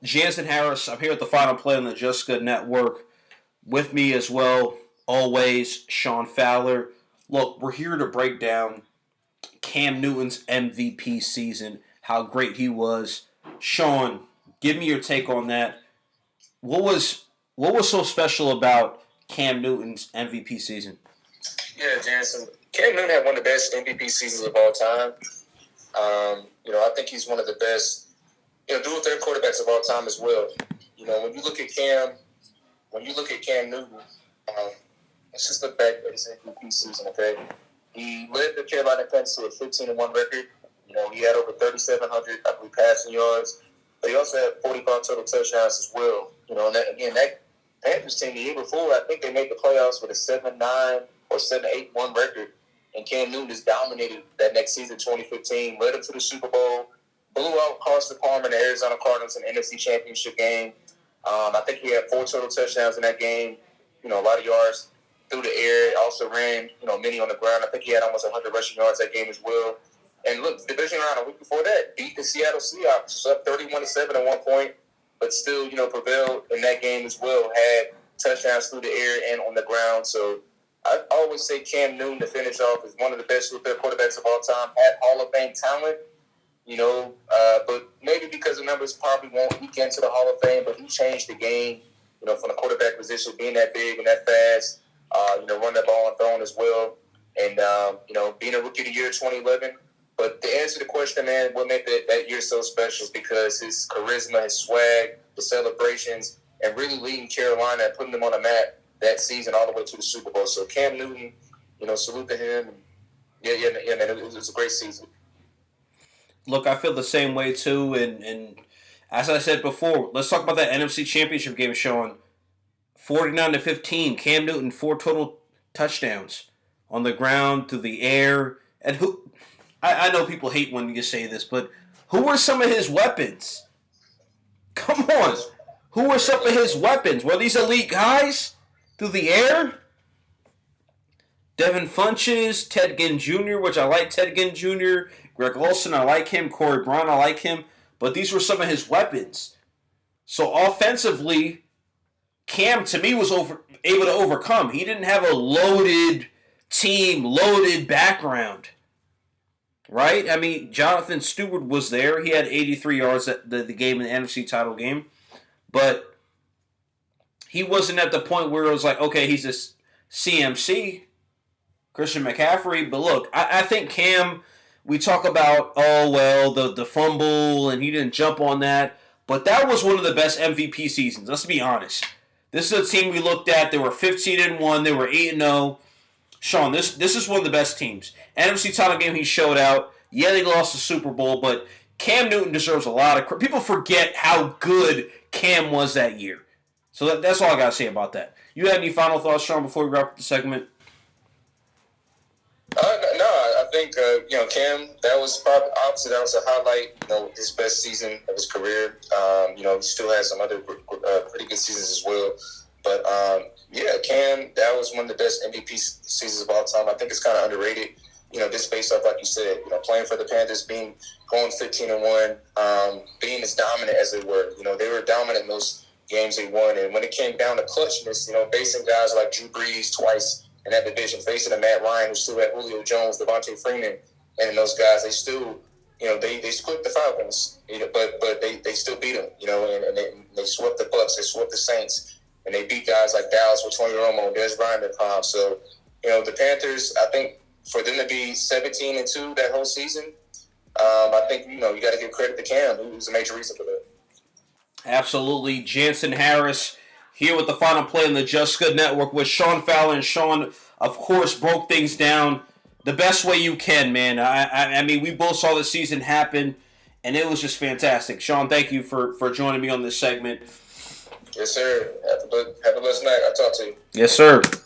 Jansen Harris. I'm here at the Final Play on the Just Good Network. With me as well, always, Sean Fowler. Look, we're here to break down Cam Newton's MVP season, how great he was. Sean, give me your take on that. What was so special about Cam Newton's MVP season? Yeah, Jansen. Cam Newton had one of the best MVP seasons of all time. I think he's one of the best, dual threat quarterbacks of all time as well. When you look at Cam Newton, let's just look back at his MVP season, okay? He led the Carolina Panthers to a 15-1 record. He had over 3,700, I believe, passing yards, but he also had 45 total touchdowns as well. That Panthers team the year before, I think they made the playoffs with a 7-9 or 7-8-1 record. And Cam Newton just dominated that next season, 2015, led them to the Super Bowl, blew out Carson Palmer and the Arizona Cardinals in the NFC Championship game. I think he had 4 total touchdowns in that game, a lot of yards through the air. Also ran, many on the ground. I think he had almost 100 rushing yards that game as well. And look, the division round a week before that, beat the Seattle Seahawks, up 31-7 at one point, but still, prevailed in that game as well. Had touchdowns through the air and on the ground. So I always say Cam Newton, to finish off, is one of the best quarterbacks of all time. Had Hall of Fame talent, but maybe because the numbers probably won't eke into the Hall of Fame, but he changed the game, from the quarterback position, being that big and that fast, run that ball and throwing as well, and, being a Rookie of the Year 2011. But to answer the question, man, what made that year so special is because his charisma, his swag, the celebrations, and really leading Carolina and putting them on the map that season all the way to the Super Bowl. So Cam Newton, salute to him. Yeah, man, it was a great season. Look, I feel the same way too, and as I said before, let's talk about that NFC Championship game, Sean. 49-15, Cam Newton, 4 total touchdowns on the ground, through the air, and I know people hate when you say this, but who were some of his weapons? Come on, who were some of his weapons? Were these elite guys through the air? Devin Funches, Ted Ginn Jr., which I like Ted Ginn Jr., Greg Olsen, I like him, Corey Brown, I like him, but these were some of his weapons. So offensively, Cam, to me, was able to overcome. He didn't have a loaded team, loaded background, right? I mean, Jonathan Stewart was there. He had 83 yards at the game in the NFC title game, but he wasn't at the point where it was like, okay, he's a CMC, Christian McCaffrey. But look, I think Cam, we talk about, the fumble, and he didn't jump on that. But that was one of the best MVP seasons. Let's be honest. This is a team we looked at. They were 15-1. They were 8-0. Sean, this is one of the best teams. NFC title game, he showed out. Yeah, they lost the Super Bowl, but Cam Newton deserves a lot of credit. People forget how good Cam was that year. So that's all I got to say about that. You have any final thoughts, Sean, before we wrap up the segment? No, I think, Cam, that was probably, obviously, that was a highlight, his best season of his career. He still has some other pretty good seasons as well. But, Cam, that was one of the best MVP seasons of all time. I think it's kind of underrated, just based off, like you said, playing for the Panthers, going 15-1, being as dominant as they were. They were dominant in those games they won. And when it came down to clutchness, facing guys like Drew Brees twice in that division, facing a Matt Ryan who still had Julio Jones, Devontae Freeman, and those guys, they still, they split the Falcons, but they still beat them, and they swept the Bucks, they swept the Saints, and they beat guys like Dallas with Tony Romo, Dez Bryant at prime. So, the Panthers, I think for them to be 17-2 that whole season, I think, you got to give credit to Cam, who was a major reason for that. Absolutely. Jansen Harris here with the Final Play on the Just Good Network with Sean Fowler. And Sean, of course, broke things down the best way you can, man. I mean, we both saw the season happen, and it was just fantastic. Sean, thank you for joining me on this segment. Yes, sir. Have a blessed night. I'll talk to you. Yes, sir.